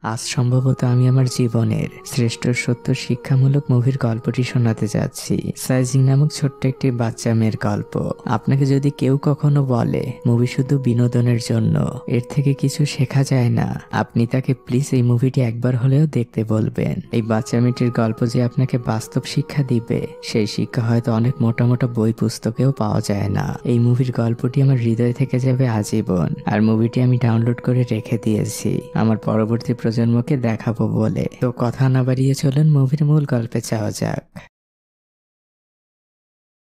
আজ সম্ভবত আমি আমার জীবনের শ্রেষ্ঠ সত্য শিক্ষামূলক মুভির গল্পটি শোনাতে যাচ্ছি। সাইজিং নামক ছোট্ট একটি বাচ্চা মেয়ের গল্প। আপনাকে যদি কেউ কখনো বলে মুভি শুধু বিনোদনের জন্য, এর থেকে কিছু শেখা যায় না, আপনি তাকে প্লিজ এই মুভিটি একবার হলেও দেখতে বলবেন। এই বাচ্চা মেয়েটির গল্প যে আপনাকে বাস্তব শিক্ষা দিবে, সেই শিক্ষা হয়তো অনেক মোটা মোটা বই পুস্তকেও পাওয়া যায় না। এই মুভির গল্পটি আমার হৃদয় থেকে যাবে আজীবন। আর মুভিটি আমি ডাউনলোড করে রেখে দিয়েছি আমার পরবর্তী প্রজন্মকে দেখাবো বলে। তো কথা না বাড়িয়ে চলুন মুভির মূল গল্পে যাওয়া যাক।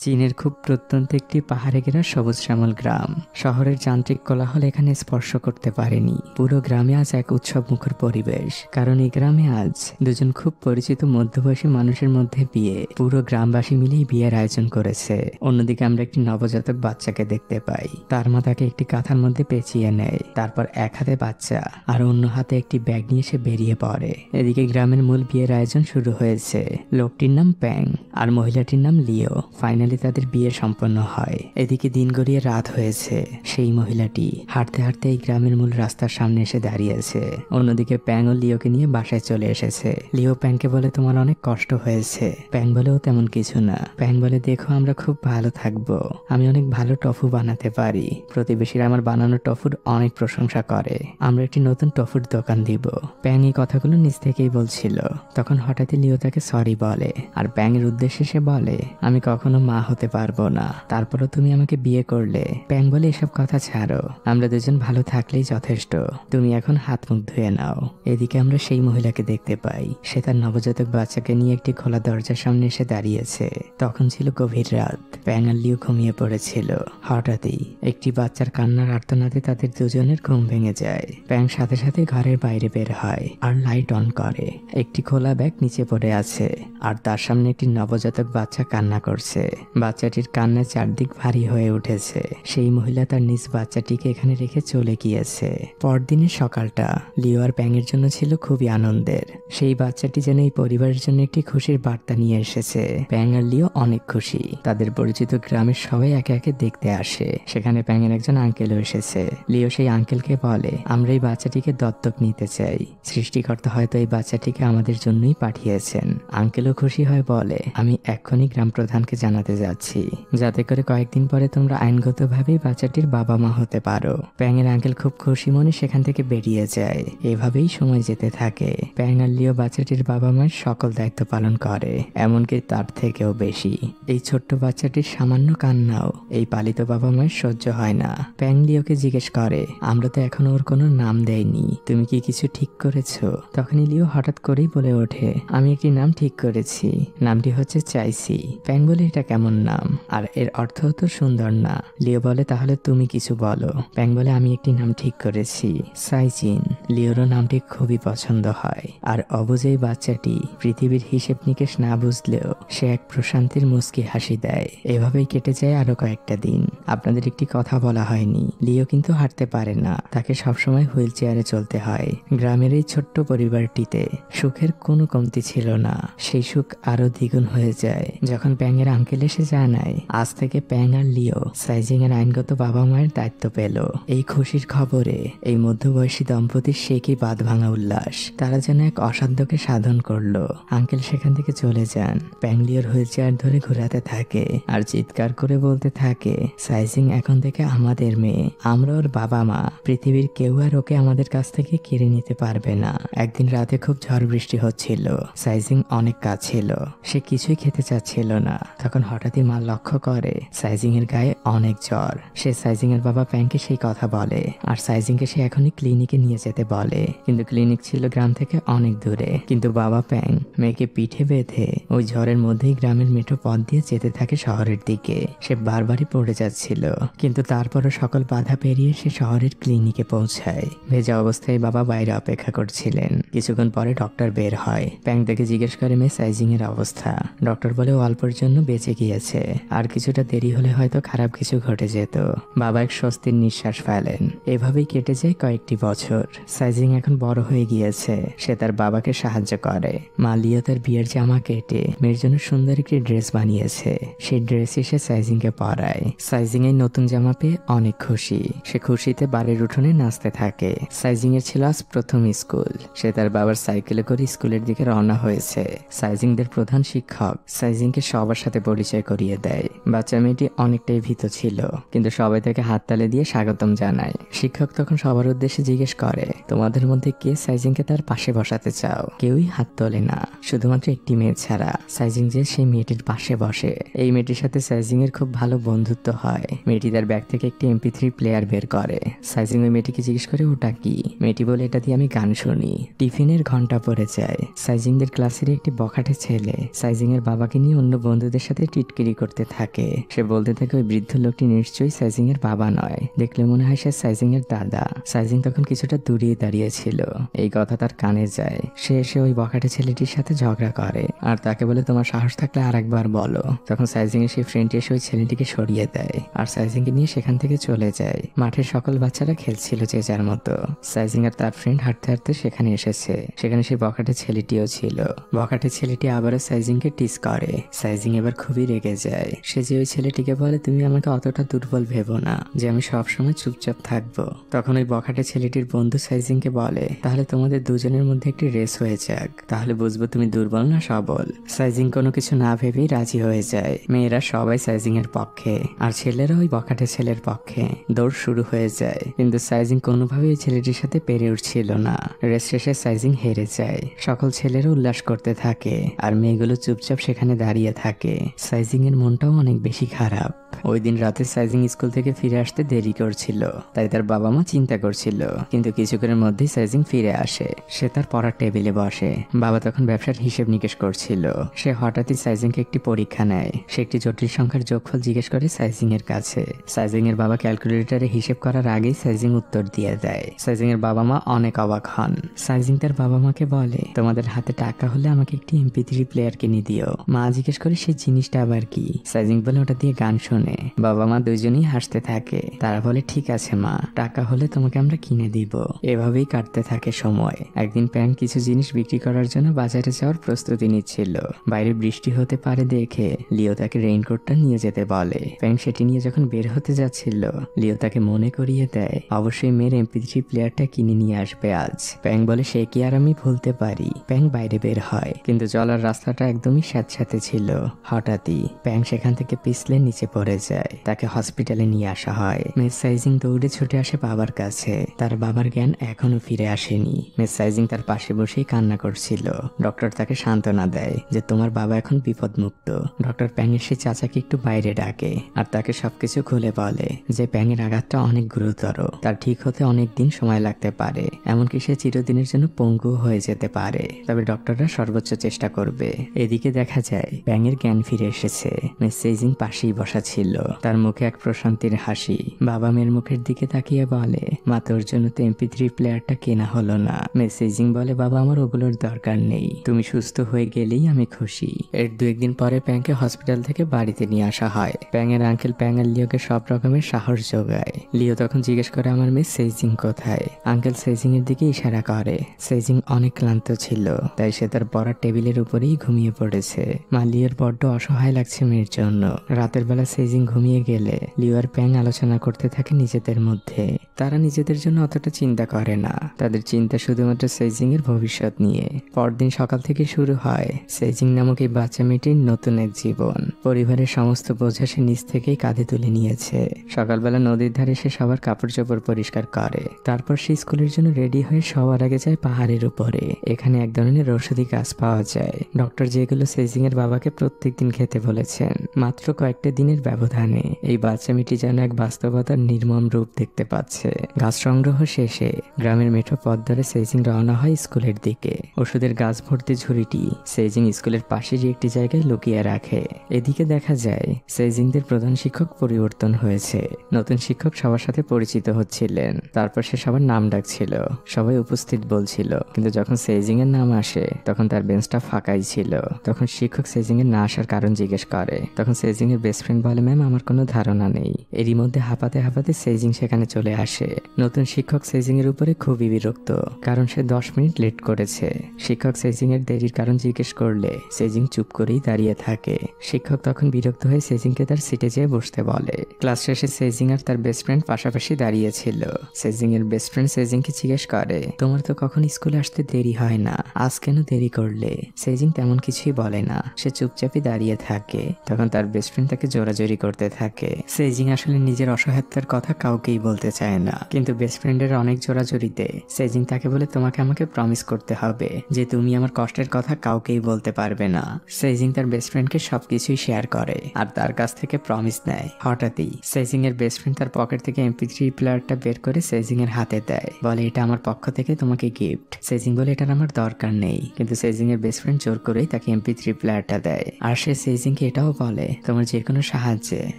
চীনের খুব প্রত্যন্ত একটি পাহাড়ে ঘেরা সবুজ শ্যামল গ্রাম। শহরের যান্ত্রিক কোলাহল এখানে স্পর্শ করতে পারেনি। পুরো গ্রামে আজ এক উৎসব মুখর পরিবেশ, কারণ এই গ্রামে আজ দুজন খুব পরিচিত মধ্যবয়সী মানুষের মধ্যে বিয়ে। পুরো গ্রামবাসী মিলেই বিয়ের আয়োজন করেছে। অন্যদিকে আমরা একটি নবজাতক বাচ্চাকে দেখতে পাই। তার মা তাকে একটি কাঁথার মধ্যে পেঁচিয়ে নেয়। তারপর এক হাতে বাচ্চা আর অন্য হাতে একটি ব্যাগ নিয়ে সে বেরিয়ে পড়ে। এদিকে গ্রামের মূল বিয়ের আয়োজন শুরু হয়েছে। লোকটির নাম প্যাং আর মহিলাটির নাম লিও। ফাইনালি তাদের বিয়ে সম্পন্ন হয়। এদিকে দিন গড়িয়ে রাত হয়েছে। সেই মহিলাটি হাঁটতে হাঁটতে এই গ্রামের মূল রাস্তার সামনে এসে দাঁড়িয়েছে। অন্যদিকে প্যাং ও লিওকে নিয়ে বাসায় চলে এসেছে। লিও প্যাংকে বলে, তোমার অনেক কষ্ট হয়েছে। প্যাং বলেও তেমন কিছু না। প্যাং বলে, দেখো আমরা খুব ভালো থাকবো। আমি অনেক ভালো টফু বানাতে পারি। প্রতিবেশীরা আমার বানানো টফুর অনেক প্রশংসা করে। আমরা একটি নতুন টফুর দোকান দিব। প্যাং এই কথাগুলো নিজ থেকেই বলছিল। তখন হঠাৎই লিও তাকে সরি বলে। আর প্যাং এর উদ্দেশ্যে সে বলে, আমি কখনো মা হতে পারবো না, তারপরও তুমি আমাকে বিয়ে করলে। প্যাং বলে, এসব কথা ছাড়ো, আমরা দুজন ভালো থাকলেই যথেষ্ট। তুমি এখন হাত মুখ ধুয়ে নাও। এদিকে আমরা সেই মহিলাকে দেখতে পাই। সে তার নবজাতক বাচ্চাকে নিয়ে একটি খোলা দরজার সামনে এসে দাঁড়িয়েছে। তখন ছিল গভীর রাত। প্যাং আর লিও ঘুমিয়ে পড়েছিল। হঠাৎই একটি বাচ্চার কান্নার আর্তনাদে তাদের দুজনের ঘুম ভেঙে যায়। প্যাং সাথে সাথে ঘরের বাইরে বের হয় আর লাইট অন করে। একটি খোলা ব্যাগ নিচে পড়ে আছে আর তার সামনে একটি নবজাতক বাচ্চা কান্না করছে। বাচ্চাটির কান্নায় চারদিক ভারী হয়ে উঠেছে। সেই মহিলা তার নিজ বাচ্চাটিকে এখানে রেখে চলে গিয়েছে। পরদিনের সকালটা লিও আর প্যাং এর জন্য ছিল খুবই আনন্দের। সেই বাচ্চাটি যেন এই পরিবারের জন্য একটি খুশির বার্তা নিয়ে এসেছে। প্যাং আর লিও অনেক খুশি। তাদের পরিচিত গ্রামের সবাই একে একে দেখতে আসে। সেখানে প্যাং এর একজন আঙ্কেলও এসেছে। লিও সেই আঙ্কেলকে বলে, আমরা এই বাচ্চাটিকে দত্তক নিতে চাই। সৃষ্টিকর্তা হয়তো এই বাচ্চাটিকে আমাদের জন্যই পাঠিয়েছেন। আঙ্কেলও খুশি হয়, বলে, আমি এক্ষুনি গ্রাম প্রধানকে জানাতে যাচ্ছি, যাতে করে কয়েকদিন পরে তোমরা আইনগতভাবেই বাচ্চাটির বাবা মা হতে পারো। প্যাং এর আঙ্কেল খুব খুশি মনে সেখান থেকে বেরিয়ে যায়। এভাবেই সময় যেতে থাকে। প্যাং আর লিও বাচ্চাটির বাবা মায়ের সকল দায়িত্ব পালন করে, এমনকি তার থেকেও বেশি। এই ছোট্ট বাচ্চাটির সামান্য কান্নাও এই পালিত বাবা মায়ের সহ্য হয় না। প্যাং লিওকে জিজ্ঞেস করে, আমরা তো এখনো ওর কোনো নাম দেয়নি, তুমি কি কিছু ঠিক করেছো? তখনই লিও হঠাৎ করেই বলে ওঠে, আমি একটি নাম ঠিক করেছি, নামটি হচ্ছে চাইসি। প্যাং বলে, এটা কেমন নাম? আর এর অর্থ তো সুন্দর না। লিও বলে, তাহলে তুমি কিছু বলো। প্যাং বলে, আমি একটি নাম ঠিক করেছি, সাইজিন। লিওরও নামটি খুবই পছন্দ হয়। আর অবুঝেই বাচ্চাটি পৃথিবীর হিসেব নিকেশ না বুঝলেও সে এক প্রশান্তির মুচকি হাসি দেয়। এভাবেই কেটে যায় আরো কয়েকটা দিন। আপনাদের একটি কথা বলা হয়নি, লিও কিন্তু হাঁটতে পারে না। তাকে সবসময় হুইল চেয়ারে চলতে হয়। গ্রামের এই ছোট্ট পরিবারটিতে সুখের কোনো কমতি ছিল না। সেই সুখ আরো দ্বিগুণ হয়ে যায় যখন প্যাং এর আঙ্কেল এসে জানায়, আজ থেকে প্যাং আর লিও সাইজিং এর আইনগত বাবা মায়ের দায়িত্ব পেল। এই খুশির খবরে এই মধ্যবয়সী দম্পতির সে কি বাঁধ ভাঙা উল্লাস। তারা যেন এক অসাধ্যকে সাধন করলো। আঙ্কেল সেখান থেকে চলে যান। প্যাং লিওর হুইল চেয়ার ধরে ঘোরাতে থাকে আর চিৎকার করে বলতে থাকে, সাইজিং এখন থেকে আমাদের মেয়ে, আমরা ওর বাবা মা। পৃথিবীর কেউ আর ওকে আমাদের কাছ থেকে কেড়ে নিতে পারবে না। একদিন রাতে খুব ঝড় বৃষ্টি হচ্ছিল। সাইজিং অনেক কাজ ছিল, সে কিছুই খেতে চাচ্ছিল না। তখন হঠাৎই মা লক্ষ্য করে সাইজিং এর গায়ে অনেক জ্বর। সে সাইজিং এর বাবা প্যাংকে সেই কথা বলে আর সাইজিং কে সে এখনই ক্লিনিকে নিয়ে যেতে বলে। কিন্তু ক্লিনিক ছিল গ্রাম থেকে অনেক দূরে। কিন্তু বাবা প্যাং মেয়েকে পিঠে বেঁধে ওই ঝড়ের মধ্যেই গ্রামের মেঠো পথ দিয়ে যেতে থাকে শহরের দিকে। সে বারবারই পড়ে যাচ্ছিল, কিন্তু তারপরও সকল বাধা পেরিয়ে সে শহরের ক্লিনিকে পৌঁছায়। ভেজা অবস্থায় বাবা বাইরে অপেক্ষা করছিলেন। কিছুক্ষণ পরে ডক্টর বের হয়। প্যাং থেকে জিজ্ঞেস করে মেয়ে সাইজিং এর অবস্থা। ডক্টর বলে, ও অল্পের জন্য বেঁচে গিয়েছে। গিয়েছে, আর কিছুটা দেরি হলে হয়তো খারাপ কিছু ঘটে যেত। বাবা এক স্বস্তির নিঃশ্বাস ফেলেন। এভাবেই কেটে যায় কয়েকটি বছর। সাইজিং এখন বড় হয়ে গিয়েছে, সে তার বাবাকে সাহায্য করে। মা লিও তার বিয়ের জামা কেটে মেয়ের জন্য সুন্দর একটি ড্রেস বানিয়েছে, সেই ড্রেসই সে সাইজিংকে পরায়। সাইজিং এই নতুন জামা পেয়ে অনেক খুশি, সে খুশিতে বাড়ির উঠোনে নাচতে থাকে। সাইজিং এর ছিল আজ প্রথম স্কুল, সে তার বাবার সাইকেলে করে স্কুলের দিকে রওনা হয়েছে। সাইজিংদের প্রধান শিক্ষক সাইজিংকে সবার সাথে পরিচয় করিয়ে দেয়। বাচ্চা মেয়েটি অনেকটাই ভীত ছিল, কিন্তু সবাই তাকে হাততালি দিয়ে স্বাগতম জানায়। শিক্ষক তখন সবার উদ্দেশ্যে জিজ্ঞেস করে, তোমাদের মধ্যে কে সাইজিংকে তার পাশে বসাতে চাও? কেউই হাত তোলে না, শুধুমাত্র একটি মেয়ে ছাড়া। সাইজিং যে সেই মেয়েটির পাশে বসে। এই মেয়েটির সাথে সাইজিং এর খুব ভালো বন্ধুত্ব হয়। মেয়েটি তার ব্যাগ থেকে একটি MP3 প্লেয়ার বের করে। সাইজিং ওই মেয়েটিকে জিজ্ঞেস করে, ওটা কি? মেয়েটি বলে, এটা দিয়ে আমি গান শুনি। টিফিনের ঘন্টা পড়ে যায়। সাইজিংদের ক্লাসের একটি বখাটে ছেলে সাইজিং এর বাবাকে নিয়ে অন্য বন্ধুদের সাথে টিটকিরি করতে থাকে। সে বলতে থাকে, ওই বৃদ্ধ লোকটি নিশ্চয়ই সাইজিং এর বাবা নয়, দেখলে মনে হয় সে সাইজিং এর দাদা। সাইজিং তখন কিছুটা দূরে দাঁড়িয়েছিল। এই কথা তার কানে যায়। সে এসে ওই বখাটে ছেলেটির সাথে ঝগড়া করে আর তাকে বলে, তোমার সাহস থাকলে আর একবার বলো। তখন সাইজিং এর সেই ফ্রেন্ডটি এসে ওই ছেলেটিকে সরিয়ে দেয় আর সাইজিং কে নিয়ে সেখান থেকে চলে যায়। মাঠের সকল বাচ্চারা খেলছিল যে যার মতো। সাইজিং আর তার ফ্রেন্ড হাঁটতে হাঁটতে সেখানে এসেছে। সেখানে সেই বখাটে ছেলেটিও ছিল। বখাটে ছেলেটি আবারও সাইজিং কে টিস করে। সাইজিং এবার খুবই রেগে যায়। সে যে ওই ছেলেটিকে বলে, তুমি আমাকে অতটা দুর্বল ভেবো না যে আমি সবসময় চুপচাপ থাকবো। তখন ওই বখাটে ছেলেটির বন্ধু সাইজিং কে বলে, তাহলে তোমাদের দুজনের মধ্যে একটি রেস হয়ে যাক, তাহলে বুঝবো তুমি দুর্বল না সবল। সাইজিং কোনো কিছু না ভেবেই রাজি হয়ে যায়। মেয়েরা সবাই সাইজিং এর পক্ষে আর ছেলেরা ওই বখাটে ছেলের পক্ষে। দৌড় শুরু হয়ে যায়, কিন্তু সাইজিং কোনোভাবেই ওই ছেলেটির সাথে পেরে উঠছিল না। রেস শেষে সাইজিং হেরে যায়। সকল ছেলেরা উল্লাস করতে থাকে আর মেয়েগুলো চুপচাপ সেখানে দাঁড়িয়ে থাকে। সাইজিং এর মনটাও অনেক বেশি খারাপ। ওই দিন রাতে সাইজিং স্কুল থেকে ফিরে আসতে দেরি করছিল, তাই তার বাবা মা চিন্তা করছিল। কিন্তু কিছুক্ষণের মধ্যেই সাইজিং ফিরে আসে। সে তার পড়ার টেবিলে বসে। বাবা তখন ব্যবসার হিসেব নিকেশ করছিল। সে হঠাৎই সাইজিংকে একটি পরীক্ষা নেয়। সে একটি জটিল সংখ্যার যোগফল জিজ্ঞেস করে সাইজিং এর কাছে। সাইজিং এর বাবা ক্যালকুলেটরে হিসেব করার আগেই সাইজিং উত্তর দিয়ে দেয়। সাইজিং এর বাবা মা অনেক অবাক হন। সাইজিং তার বাবা মাকে বলে, তোমাদের হাতে টাকা হলে আমাকে একটি MP3 প্লেয়ার কিনে দিও। মা জিজ্ঞেস করে, সেই জিনিসটা আবার কি? সাইজিং বলে, ওটা দিয়ে গান শোনে। বাবা মা দুজনেই হাসতে থাকে। তারা বলে, ঠিক আছে মা, টাকা হলে তোমাকে আমরা কিনে দিব। এভাবেই কাটতে থাকে সময়। একদিন প্যাং কিছু জিনিস বিক্রি করার জন্য বাজারে যাওয়ার প্রস্তুতি নিচ্ছিল। বাইরে বৃষ্টি হতে পারে দেখে লিও তাকে রেইনকোটটা নিয়ে যেতে বলে। প্যাং সেটি নিয়ে যখন বের হতে যাচ্ছিল, লিও তাকে মনে করিয়ে দেয়, অবশ্যই মেয়ের MP3 প্লেয়ারটা কিনে নিয়ে আসবে আজ। প্যাং বলে, সে কি আর আমি ভুলতে পারি। প্যাং বাইরে বের হয়, কিন্তু চলার রাস্তাটা একদমই স্যাঁতস্যাঁতে ছিল। হঠাৎই প্যাং সেখান থেকে পিছলে নিচে পড়ে যায়। তাকে হসপিটালে নিয়ে আসা হয়। মিস সাইজিং দৌড়ে ছুটে আসে বাবার কাছে। তার বাবার জ্ঞান এখনো ফিরে আসেনি। মিস সাইজিং তার পাশে বসেই কান্না করছিল। ডক্টর তাকে সান্ত্বনা দেয় যে তোমার বাবা এখন বিপদমুক্ত। ডক্টর প্যাংয়ের সেই চাচাকে একটু বাইরে ডাকে আর তাকে সবকিছু খুলে বলে যে প্যাংয়ের আঘাতটা অনেক গুরুতর, তার ঠিক হতে অনেক দিন সময় লাগতে পারে, এমনকি সে চিরদিনের জন্য পঙ্গু হয়ে যেতে পারে। তবে ডক্টররা সর্বোচ্চ চেষ্টা করবে। এদিকে দেখা যায় প্যাংয়ের জ্ঞান ফিরে এসেছে। মিস সাইজিং পাশেই বসা ছিল। তার মুখে এক প্রশান্তির হাসি। বাবা মেয়ের মুখের দিকে তাকিয়ে বলে, মা তোর জন্য তো MP3 প্লেয়ারটা কেনা হলো না। মিস সাইজিং বলে, বাবা আমার ওগুলোর দরকার নেই, তুমি সুস্থ হয়ে গেলেই আমি খুশি। এর 2-1 দিন পরে প্যাংকে হসপিটাল থেকে বাড়িতে নিয়ে আসা হয়। প্যাংয়ের আঙ্কেল প্যাং আর লিওকে সব রকমের সাহস যোগায়। লিও তখন জিজ্ঞেস করে, আমার মিস সাইজিং কোথায়? আঙ্কেল সাইজিং এর দিকে ইশারা করে। সাইজিং অনেক ক্লান্ত ছিল, তাই সে তার পড়ার টেবিলের উপরেই ঘুমিয়ে পড়েছে। মা লিওর বড্ড অসহায় লাগছে মেয়ের জন্য। রাতের বেলা সাইজিং ঘুমিয়ে গেলে লিও আর প্যাং আলোচনা করতে থাকে নিজেদের মধ্যে। তারা নিজেদের জন্য অতটা চিন্তা করে না, তাদের চিন্তা শুধুমাত্র সাইজিং এর ভবিষ্যৎ নিয়ে। পরদিন সকাল থেকে শুরু হয় সাইজিং নামক এই বাচ্চা মেয়েটির নতুন এক জীবন। পরিবারের সমস্ত বোঝা সে নিজ থেকেই কাঁধে তুলে নিয়েছে। সকালবেলা নদীর ধারে সে সবার কাপড় চোপড় পরিষ্কার করে। তারপর সে স্কুলের জন্য রেডি হয়ে সবার আগে যায় পাহাড়ের উপরে। এখানে এক ধরনের ঔষধি গাছ পাওয়া যায়। ডক্টর যেগুলো সাইজিং এর বাবাকে প্রত্যেকদিন খেতে বলেছেন। মাত্র কয়েকটা দিনের ব্যবধানে এই বাচ্চা মেয়েটি যেন এক বাস্তবতার নির্মম রূপ দেখতে পাচ্ছে। গাছ সংগ্রহ শেষে গ্রামের মেঠো পথ ধরে সাইজিং রওনা হয় স্কুলের দিকে। ওষুধের গাছ ভর্তি ঝুড়িটি সাইজিং স্কুলের পাশেরই একটি জায়গায় লুকিয়ে রাখে। এদিকে দেখা যায় সাইজিংদের প্রধান শিক্ষক পরিবর্তন হয়েছে। নতুন শিক্ষক সবার সাথে পরিচিত হচ্ছিলেন। তারপর সে সবার নাম ডাকছিল, সবাই উপস্থিত বলছিল, কিন্তু যখন সাইজিং এর নাম আসে তখন তার বেঞ্চটা ফাঁকাই ছিল। তখন শিক্ষক সাইজিং এর না আসার কারণ জিজ্ঞেস জিজ্ঞেস করে। তখন সেজিং এর বেস্ট ফ্রেন্ড বলে, ম্যাম আমার কোনো ধারণা নেই। এরই মধ্যে হাঁপাতে হাঁপাতে সেজিং সেখানে চলে আসে। নতুন শিক্ষক সেজিং এর উপরে খুবই বিরক্ত, কারণ সে 10 মিনিট লেট করেছে। শিক্ষক সেজিং এর দেরির কারণ জিজ্ঞেস করলে সেজিং চুপ করেই দাঁড়িয়ে থাকে। শিক্ষক তখন বিরক্ত হয়ে সেজিংকে তার সিটে যেয়ে বসতে বলে। ক্লাস শেষে সেজিং আর তার বেস্ট ফ্রেন্ড পাশাপাশি দাঁড়িয়েছিল। সেজিং এর বেস্ট ফ্রেন্ড সেজিংকে জিজ্ঞেস করে, তোমার তো কখন স্কুলে আসতে দেরি হয় না, আজ কেন দেরি করলে? সেজিং তেমন কিছুই বলে না, সে চুপচাপই দাঁড়িয়ে থাকে। তখন তার বেস্ট ফ্রেন্ড তাকে জোরাজোরি করতে থাকে। সেজিং আসলে নিজের অসহায়তার কথা কাউকেই বলতে চায় না, কিন্তু বেস্ট ফ্রেন্ডের অনেক জোরাজোরিতে সেজিং তাকে বলে, তোমাকে আমাকে প্রমিস করতে হবে যে তুমি আমার কষ্টের কথা কাউকেই বলতে পারবে না। সেজিং তার বেস্ট ফ্রেন্ডকে সবকিছুই শেয়ার করে আর তার কাছ থেকে প্রমিস নেয়। হঠাৎই সেজিং এর বেস্ট ফ্রেন্ড তার পকেট থেকে MP3 প্লেয়ারটা বের করে সেজিং এর হাতে দেয়, বলে এটা আমার পক্ষ থেকে তোমাকে গিফট। সেজিং বলে এটার আমার দরকার নেই, কিন্তু সেজিং এর বেস্ট ফ্রেন্ড জোর করেই তাকে MP3 প্লেয়ারটা দেয়। আর সে সেজিংকে এটাও বলে, তোমার যে কোনো সাহায্যে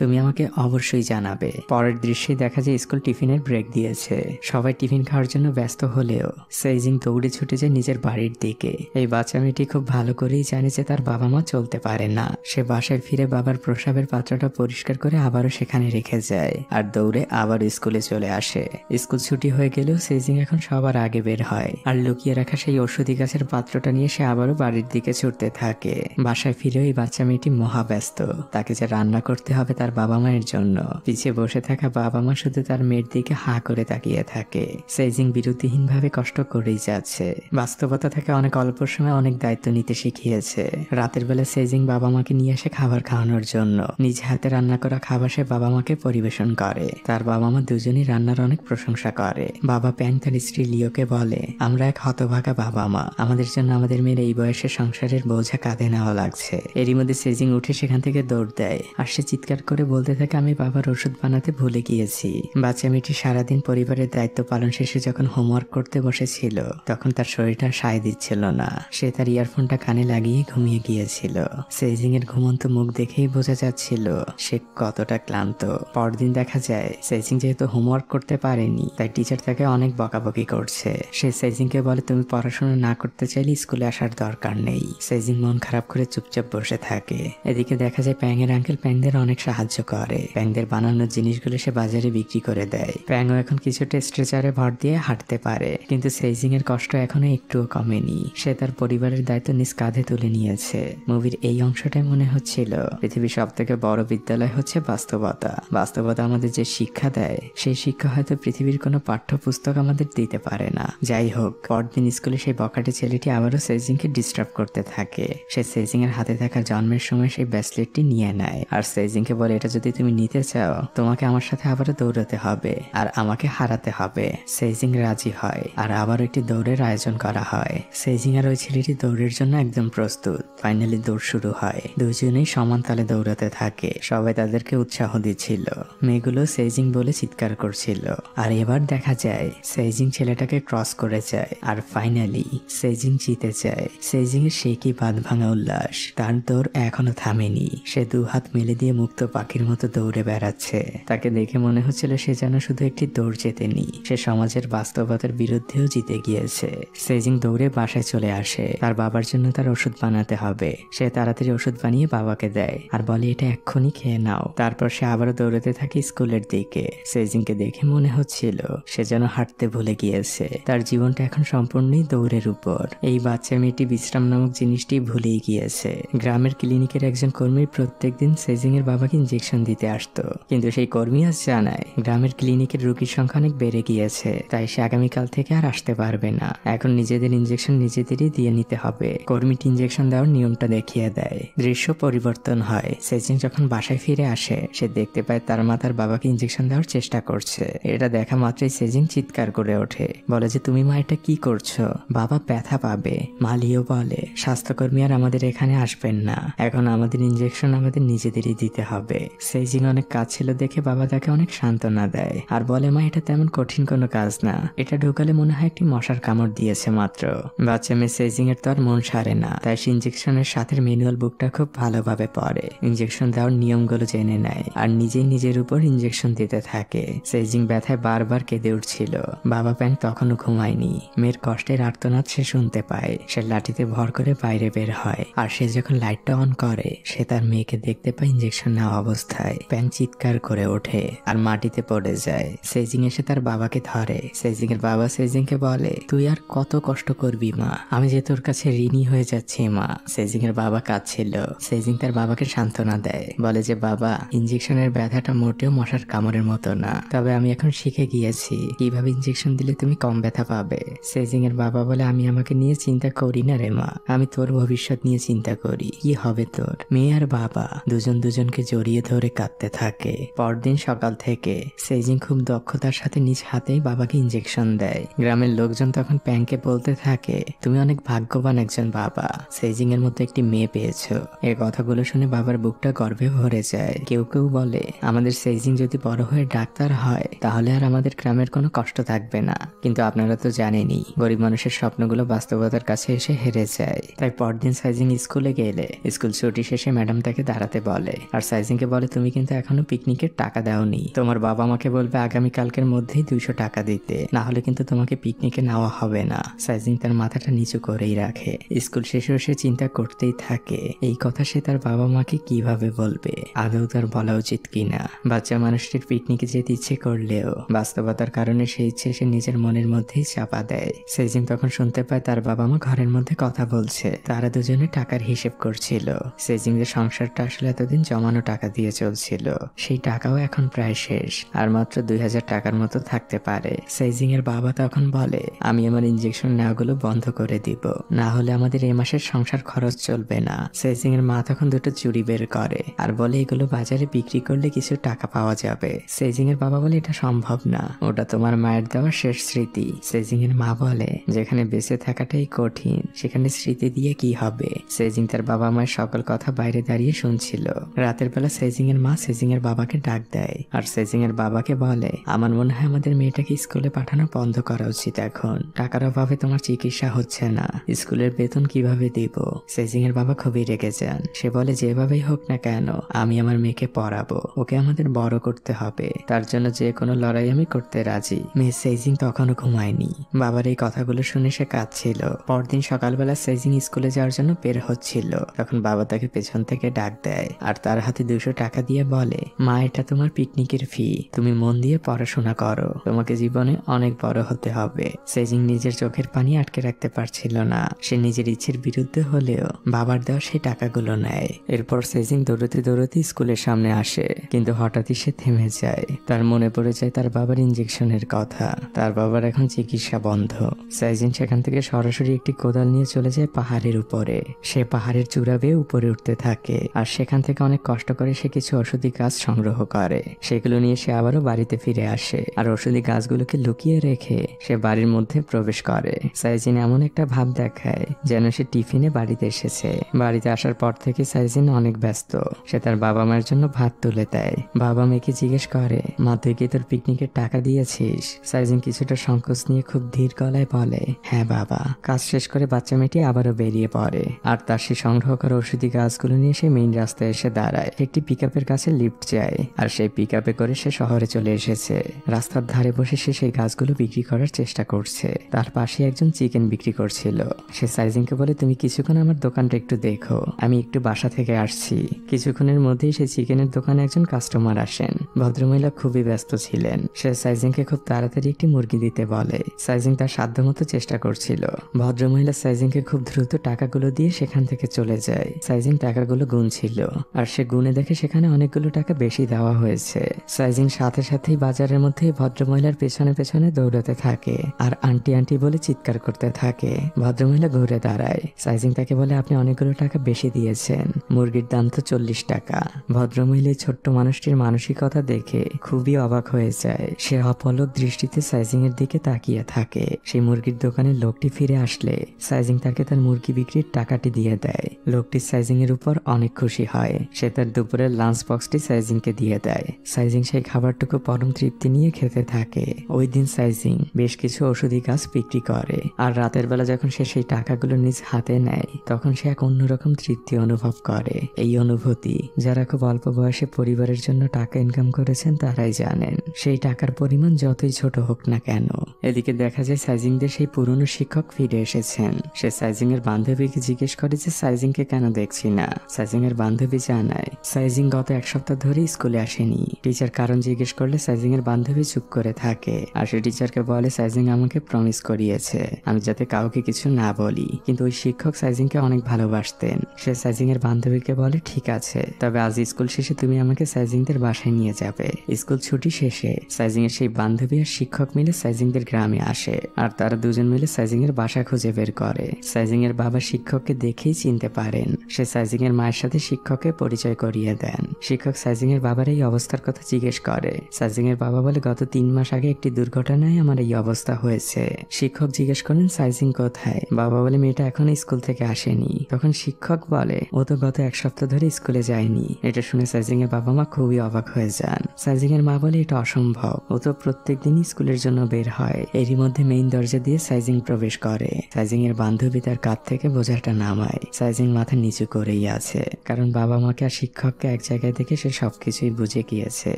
তুমি আমাকে অবশ্যই জানাবে। পরের দৃশ্যে দেখা যায় স্কুল টিফিনের ব্রেক দিয়েছে। সবাই টিফিন খাওয়ার জন্য ব্যস্ত হলেও সেজিং দৌড়ে ছুটে যায় নিজের বাড়ির দিকে। এই বাচ্চা মেয়েটি খুব ভালো করেই জানে যে তার বাবা মা চলতে পারে না। সে বাসায় ফিরে বাবার প্রসাবের পাত্রটা পরিষ্কার করে আবারও সেখানে রেখে যায় আর দৌড়ে আবার স্কুলে চলে আসে। স্কুল ছুটি হয়ে গেলেও সেজিং এখন সবার আগে বের হয় আর লুকিয়ে রাখা সেই ঔষধি গাছের পাত্রটা নিয়ে সে আবারও বাড়ির দিকে ছুটতে থাকে। বাসায় ফিরে ওই বাচ্চা মেয়েটি মহাব্যস্ত। তাকে যে রান্না করতে হবে তার বাবা মায়ের জন্য। পিছিয়ে বসে থাকা বাবা মা শুধু তার মেয়ের দিকে হাঁ করে তাকিয়ে থাকে। সেজিং বিরতিহীন ভাবে কষ্ট করেই যাচ্ছে। বাস্তবতা থেকে অনেক অল্প সময় অনেক দায়িত্ব নিতে শিখিয়েছে। রাতের বেলা সেজিং বাবা মাকে নিয়ে আসে খাবার খাওয়ানোর জন্য। নিজ হাতে রান্না করা খাবার সে বাবা মাকে পরিবেশন করে। তার বাবা মা দুজনই রান্নার অনেক প্রশংসা করে। বাবা প্যান তার স্ত্রী লিওকে বলে, আমরা এক হতভাগা বাবা মা, আমাদের জন্য আমাদের মেয়ের এই বয়সে সংসারের বোঝা কাঁধে নেওয়া লাগছে। এরই মধ্যে সেজিং উঠে সেখান থেকে দৌড় দেয় আর সে চিৎকার করে বলতে থাকে, আমি বাবার ওষুধ বানাতে ভুলে গিয়েছি। বাচ্চা মেয়েটি সারাদিন পরিবারের দায়িত্ব পালন শেষে যখন হোমওয়ার্ক করতে বসেছিল তখন তার শরীরটা সায় দিচ্ছিল না। সে তার ইয়ারফোনটা কানে লাগিয়ে ঘুমিয়ে গিয়েছিল। সেজিং এর ঘুমন্ত মুখ দেখেই বোঝা যাচ্ছিল সে কতটা ক্লান্ত। পরদিন দেখা যায় সেজিং যেহেতু হোমওয়ার্ক করতে পারেনি তাই টিচার তাকে অনেক বকাবকি করছে। সে সেজিংকে বলে, তুমি পড়াশোনা না করতে চাইলে স্কুলে আসার দরকার নেই। সেজিং মন খারাপ করে চুপচাপ বসে থাকে। এদিকে দেখা যায় প্যাংয়ের আঙ্কেল প্যাংদের অনেক সাহায্য করে। প্যাংদের বানানোর জিনিসগুলো সে বাজারে বিক্রি করে দেয়। প্যাংও এখন কিছুটা স্ট্রেচারে ভর দিয়ে হাঁটতে পারে, কিন্তু সেজিং এর কষ্ট এখনো একটুও কমেনি। সে তার পরিবারের দায়িত্ব নিজ কাঁধে তুলে নিয়েছে। মুভির এই অংশটাই মনে হচ্ছিল পৃথিবীর সব থেকে বড় বিদ্যালয় হচ্ছে বাস্তবতা। বাস্তবতা আমাদের যে শিক্ষা দেয় সেই শিক্ষা হয়তো পৃথিবীর কোনো পাঠ্যপুস্তক আমাদের দিতে পারে না। যাই হোক, পরদিন স্কুলে সেই বখাটে ছেলেটি আবারও সেজিংকে ডিস্টার্ব করতে থাকে। সে সেজিং এর হাতে থাকা জন্মের সময় সেই ব্রেসলেটটি নিয়ে নেয় আর সেজিংকে বলে, এটা যদি তুমি নিতে চাও তোমাকে আমার সাথে আবারও দৌড়াতে হবে আর আমাকে হারাতে হবে। সেজিং রাজি হয় আর আবার একটি দৌড়ের আয়োজন করা হয়। সেজিং আর ওই ছেলেটি দৌড়ের জন্য একদম প্রস্তুত। ফাইনালি দৌড় শুরু হয়। দুজনেই সমান তালে দৌড়াতে থাকে। সবাই তাদেরকে উৎসাহ দিচ্ছিল। মেয়েগুলো সেজিং বলে চিৎকার করছিল। আর এবার দেখা যায় সেজিং ছেলেটাকে ক্রস করে যায় আর ফাইনালি সেজিং জিতে যায়। সেজিং এর সে কি বাঁধ ভাঙা উল্লাস। তার দৌড় এখনো থামেনি। সে দু হাত মেলে দিয়ে মুক্ত পাখির মতো দৌড়ে বেড়াচ্ছে। তাকে দেখে মনে হচ্ছিল সে যেন শুধু একটি দৌড় জেতেনি, সে সমাজের বাস্তবতার বিরুদ্ধেও জিতে গিয়েছে। সেজিং দৌড়ে বাসায় চলে আসে। তার বাবার জন্য তার ওষুধ বানাতে হবে। সে তাড়াতাড়ি ওষুধ বানিয়ে বাবাকে দেয় আর বলে, এটা এক্ষুনি খেয়ে নাও। তারপর সে আবারও দৌড়াতে থাকে স্কুলের দিকে। সেজিংকে দেখে মনে হচ্ছিল সে যেন হাঁটতে ভুলে গিয়েছে। তার জীবনটা এখন সম্পূর্ণই দৌড়ের উপর। এই বাচ্চা মেয়েটি বিশ্রাম নামক জিনিসটি ভুলেই গিয়েছে। গ্রামের ক্লিনিকের একজন কর্মী প্রত্যেকদিন সেজিং এর বাবাকে ইঞ্জেকশন দিতে আসতো, কিন্তু সেই কর্মী আজ জানায় গ্রামের ক্লিনিকের রোগীর সংখ্যা অনেক বেড়ে গিয়েছে, তাই সে আগামীকাল থেকে আর আসতে পারবে না। এখন নিজেদের ইঞ্জেকশন নিজেদেরই দিয়ে নিতে হবে। কর্মীটি ইঞ্জেকশন দেওয়ার নিয়মটা দেখিয়ে দেয়। দৃশ্য পরিবর্তন হয়। সেজিং যখন বাসায় ফিরে আসে সে দেখতে পায় তার মা তার বাবাকে ইঞ্জেকশন দেওয়ার চেষ্টা করছে। এটা দেখা মাত্রই সেজিং চিৎকার করে ওঠে, বলে যে তুমি মা এটা কি করছো, বাবা ব্যথা পাবে। মালিও বলে, স্বাস্থ্যকর্মী আর আমাদের এখানে আসবেন না, এখন আমাদের ইঞ্জেকশন আমাদের নিজেদেরই দিতে হবে। সেজিং অনেক কাজ ছিল দেখে বাবা তাকে অনেক সান্ত্বনা দেয় আর বলে, মা এটা তেমন কঠিন কোনো কাজ না, এটা ঢুকালে মনে হয় একটি মশার কামড় দিয়েছে মাত্র। বাচ্চা মেয়ে সেজিং এর তো আর মন সারে না, তাই সে ইঞ্জেকশনের সাথে ম্যানুয়াল বুকটা খুব ভালোভাবে পড়ে, ইঞ্জেকশন দেওয়ার নিয়মগুলো জেনে নেয় আর নিজেই নিজের উপর ইঞ্জেকশন দিতে থাকে। সেজিং ব্যথায় বারবার কেঁদে উঠছিল। বাবা প্যান তখনও ঘুমায়নি। মেয়ের কষ্টের আর্তনাদ সে শুনতে পায়। সে লাঠিতে ভর করে বাইরে বের হয় আর সে যখন লাইটটা অন করে পরে সে তার মেয়েকে দেখতে পায় ইঞ্জেকশন নেওয়া অবস্থায়। প্যাং চিৎকার করে ওঠে আর মাটিতে পড়ে যায়। সেজিং এসে তার বাবাকে ধরে। সেজিং এর বাবা সেজিং কে বলে, তুই আর কত কষ্ট করবি মা, আমি যে তোর কাছে ঋণী হয়ে যাচ্ছি মা। সেজিং এর বাবা কাঁদছিল। সেজিং তার বাবাকে সান্ত্বনা দেয়, বলে যে বাবা, ইঞ্জেকশনের ব্যথাটা মোটেও মশার কামড়ের মতো না, তবে আমি এখন শিখে গিয়েছি কিভাবে ইঞ্জেকশন দিলে তুমি কম ব্যথা পাবে। সেজিং এর বাবা বলে, আমি আমাকে নিয়ে চিন্তা করি না রে মা, আমি তোর ভবিষ্যৎ নিয়ে চিন্তা করি, কি হবে তোর। মেয়ে আর বাবা দুজন দুজনকে জড়িয়ে ধরে কাঁদতে থাকে। পরদিন সকাল থেকে সেজিং খুব দক্ষতার সাথে নিজ হাতেই বাবাকে ইঞ্জেকশন দেয়। গ্রামের লোকজন তখন প্যাংকে বলতে থাকে, তুমি অনেক ভাগ্যবান একজন বাবা, সেজিং এর মতো একটি মেয়ে পেয়েছো। এই কথাগুলো শুনে বাবার বুকটা গর্বে ভরে যায়। কেউ কেউ বলে, আমাদের সেজিং যদি বড় হয়ে ডাক্তার হয় তাহলে আর আমাদের গ্রামের কোনো কষ্ট থাকবে না। কিন্তু আপনারা তো জানেনই, গরিব মানুষের স্বপ্নগুলো বাস্তবতার কাছে এসে হেরে যায়। তাই পরদিন সাইজিং স্কুলে গেলে স্কুল ছুটি শেষে ম্যাডাম তাকে দাঁড়াতে বলে, আর সাইজিং কে বলে, তুমি কিন্তু এখনো পিকনিকের টাকা দাওনি, তোমার বাবা আমাকে বলবে আগামীকালকের মধ্যেই 200 টাকা দিতে, না হলে কিন্তু তোমাকে পিকনিকে নেওয়া হবে না। সাইজিং তার মাথাটা নিচু করেই রাখে। স্কুল শেষে সে চিন্তা করতেই থাকে, এই কথা সে তার বাবা মাকে কিভাবে বলবে, আদৌ তার বলা উচিত কিনা। বাচ্চা মানুষটির পিকনিকে যেতে ইচ্ছে করলেও বাস্তবতার কারণে সেই ইচ্ছে সে নিজের মনের মধ্যেই চাপা দেয়। সেজিং তখন শুনতে পায় তার বাবা মা ঘরের মধ্যে কথা বলছে, তারা দুজনে টাকার হিসেব করছিল। সেজিং যে সংসারটা আসলে এতদিন জমানো টাকা দিয়ে চলছিল, সেই টাকাও এখন প্রায় শেষ, আর মাত্র 2000 টাকার মতো থাকতে পারে। সেজিং এর বাবা তখন বলে, আমি আমার ইঞ্জেকশন নেওয়াগুলো বন্ধ করে দিব, না হলে আমাদের এই মাসের সংসার খরচ চলবে না। সেজিং এর মা তখন দুটো চুড়ি বের করে আর বলে, এগুলো বাজারে বিক্রি করলে কিছু টাকা পাওয়া যাবে। সেজিং এর বাবা বলে, এটা সম্ভব না, ওটা তোমার মায়ের দেওয়া শেষ স্মৃতি। সেজিং এর মা বলে, যেখানে বেঁচে থাকাটাই কঠিন সেখানে স্মৃতি দিয়ে কি হবে। সেজিং তার বাবা মায়ের সকল কথা বাইরে দাঁড়িয়ে শুনছিল। রাতের বেলা সেজিং এর মা সেজিং এর বাবাকে ডাক দেয় আর সেজিং এর বাবাকে বলে, আমার মনে হয় আমাদের মেয়েটাকে স্কুলে পাঠানো বন্ধ করা উচিত, এখন টাকার অভাবে তোমার চিকিৎসা হচ্ছে না, স্কুলের বেতন কিভাবে দিব। সেজিং এর বাবা খুবই রেগে যান। সে বলে, যেভাবেই হোক না কেন আমি আমার মেয়েকে পড়াবো, ওকে আমাদের বড় করতে হবে, তার জন্য যে কোনো লড়াই আমি করতে রাজি। মেয়ে সেজিং তখনও ঘুমায়নি। বাবার এই কথাগুলো শুনে সে কাঁদছিল। পরদিন সকালবেলা সেজিং স্কুলে যাওয়ার জন্য বের হচ্ছিল, তখন বাবা তাকে পেছন থেকে ডাক দেয় আর তার হাতে 200 টাকা দিয়ে বলে, মা, এটা তোমার পিকনিকের ফি, তুমি মন দিয়ে পড়াশোনা করো, তোমাকে জীবনে অনেক বড় হতে হবে। সেজিং নিজের চোখের পানি আটকে রাখতে পারছিল না। সে নিজের ইচ্ছের বিরুদ্ধে হলেও বাবার দেওয়া সেই টাকাগুলো নেয়। এরপর সেজিং দৌড়তে দৌড়তে স্কুলের সামনে আসে, কিন্তু হঠাৎই সে থেমে যায়। তার মনে পড়ে যায় তার বাবার ইঞ্জেকশনের কথা। তার বাবার এখন চিকিৎসা বন্ধ। সেজিং সেখান থেকে সরাসরি একটি কোদাল নিয়ে চলে যায় পাহাড়ের উপরে। সে পাহাড়ের চূড়া বেয়ে উপরে উঠতে থাকে আর সেখান থেকে অনেক কষ্ট করে সে কিছু ঔষধি গাছ সংগ্রহ করে। সেগুলো নিয়ে সে আবারও বাড়িতে ফিরে আসে আর ঔষধি গাছগুলোকে লুকিয়ে রেখে সে বাড়ির মধ্যে প্রবেশ করে। সাইজিন এমন একটা ভাব দেখায় যেন সে টিফিনে বাড়িতে এসেছে। বাড়িতে আসার পর থেকে সাইজিন অনেক ব্যস্ত। সে তার বাবা মায়ের জন্য ভাত তুলে দেয়। বাবা মেয়েকে জিজ্ঞেস করে, মা, তুই কি তোর পিকনিকের টাকা দিয়েছিস? সাইজিন কিছুটা সংকোচ নিয়ে খুব ধীর গলায় বলে, হ্যাঁ বাবা। কাজ শেষ করে বাচ্চা মেয়েটি আবারও বেরিয়ে পড়ে আর তার সে সংগ্রহ করা ঔষধি গাছগুলো নিয়ে সে মেইন রাস্তায় এসে দাঁড়ায়। একটি পিকআপের কাছে লিফট যায় আর সেই পিকআপে করে সে শহরে চলে এসেছে। রাস্তার ধারে বসে সে সেই গাছগুলো বিক্রি করার চেষ্টা করছে। তার পাশে একজন চিকেন বিক্রি করছিল। সে সাইজিংকে বলে, তুমি কিছুক্ষণ আমার দোকানটা একটু দেখো, আমি একটু বাসা থেকে আসছি। কিছুক্ষণের মধ্যেই সে চিকেনের দোকানে একজন কাস্টমার আসেন। ভদ্রমহিলা খুবই ব্যস্ত ছিলেন। সে সাইজিংকে খুব তাড়াতাড়ি একটি মুরগি দিতে বলে। সাইজিং তার সাধ্যমতো চেষ্টা করছিল। ভদ্রমহিলা সাইজিংকে খুব দ্রুত টাকাগুলো দিয়ে সেখান থেকে চলে যায়। সাইজিং টাকাগুলো গুনছিল আর সে গুনে দেখে সেখানে অনেকগুলো টাকা বেশি দেওয়া হয়েছে। সাইজিং সাথে সাথেই বাজারের মধ্যে ভদ্রমহিলার পেছনে পেছনে দৌড়াতে থাকে আর আন্টি আন্টি বলে চিৎকার করতে থাকে। ভদ্রমহিলা ঘুরে দাঁড়ায়। সাইজিং তাকে বলে, আপনি অনেকগুলো টাকা বেশি দিয়েছেন, মুরগির দাম তো 40 টাকা। ভদ্রমহিলা ছোট্ট মানুষটির মানসিকতা দেখে খুবই অবাক হয়ে যায়। সে অপলক দৃষ্টিতে সাইজিং এর দিকে তাকিয়ে থাকে। সেই মুরগির দোকানের লোকটি ফিরে আসলে সাইজিং তাকে তার মুরগি বিক্রির টাকাটি দিয়ে দেয়। লোকটি সাইজিং এর উপর অনেক খুশি হয়। সে তার দুপুরের লাঞ্চ বক্সটি সাইজিং কে দিয়ে দেয়। সাইজিং সেই খাবারটুকু পরম তৃপ্তি নিয়ে খেতে থাকে। ওই দিন সাইজিং বেশ কিছু ঔষধি গাছ বিক্রি করে আর রাতের বেলা যখন সে সেই টাকাগুলো নিজ হাতে নেয় তখন সে এক অন্যরকম তৃপ্তি অনুভব করে। এই অনুভূতি যারা খুব অল্প বয়সে পরিবারের জন্য টাকা ইনকাম করেছেন তারাই জানেন। সেই টাকার পরিমাণ যতই ছোট হোক না কেন। এদিকে দেখা যায় সাইজিংদের সেই পুরনো শিক্ষক ফিরে এসেছেন। সে সাইজিং এর বান্ধবীকে জিজ্ঞেস করে যে সাইজিংকে কেন দেখছি না। সাইজিং এর বান্ধবী জানায় সাইজিং গত এক সপ্তাহ ধরে স্কুলে আসেনি। টিচার কারণ জিজ্ঞেস করলে সাইজিং এর বান্ধবী চুপ করে থাকে আর সে টিচারকে বলে সাইজিং আমাকে প্রমিস করিয়েছে আমি যাতে কাউকে কিছু না বলি। কিন্তু ওই শিক্ষক সাইজিংকে অনেক ভালোবাসতেন। সে সাইজিং এর বান্ধবীকে বলে ঠিক আছে, তবে আজ স্কুল শেষে তুমি আমাকে সাইজিংদের বাসায় নিয়ে যাবে। স্কুল ছুটি শেষে সাইজিং এর সেই বান্ধবী আর শিক্ষক মিলে সাইজিংদের গ্রামে আসে আর তারা দুজন মিলে সাইজিং এর বাসা খুঁজে বের করে। সাইজিং এর বাবা শিক্ষককে দেখেই চিনতে পারেন। সে সাইজিং এর মায়ের সাথে শিক্ষককে পরিচয় করিয়ে দেন। শিক্ষক সাইজিং এর বাবার এই অবস্থার কথা জিজ্ঞেস করে। সাইজিং এর বাবা বলে গত 3 মাস আগে একটি দুর্ঘটনায় আমার এই অবস্থা হয়েছে। শিক্ষক জিজ্ঞেস করেন সাইজিং কোথায়। বাবা বলে মেয়েটা এখনো স্কুল থেকে আসেনি। তখন শিক্ষক বলে ও তো গত এক সপ্তাহ ধরে স্কুলে যায়নি। এটা শুনে সাইজিং এর বাবা মা খুবই অবাক হয়ে যান। সাইজিং এর মা বলে এটা অসম্ভব, ও তো প্রত্যেকদিনই স্কুলের জন্য বের হয়। এরই মধ্যে মেইন দরজা দিয়ে সাইজিং প্রবেশ করে। সাইজিং এর বান্ধবী তার কাঁধ থেকে বোঝাটা নামায়। সাইজিং মাথা নিচু করেই আছে, কারণ বাবা মাকে আর শিক্ষককে এক জায়গায় দেখে সে সবকিছুই বুঝে গিয়েছে।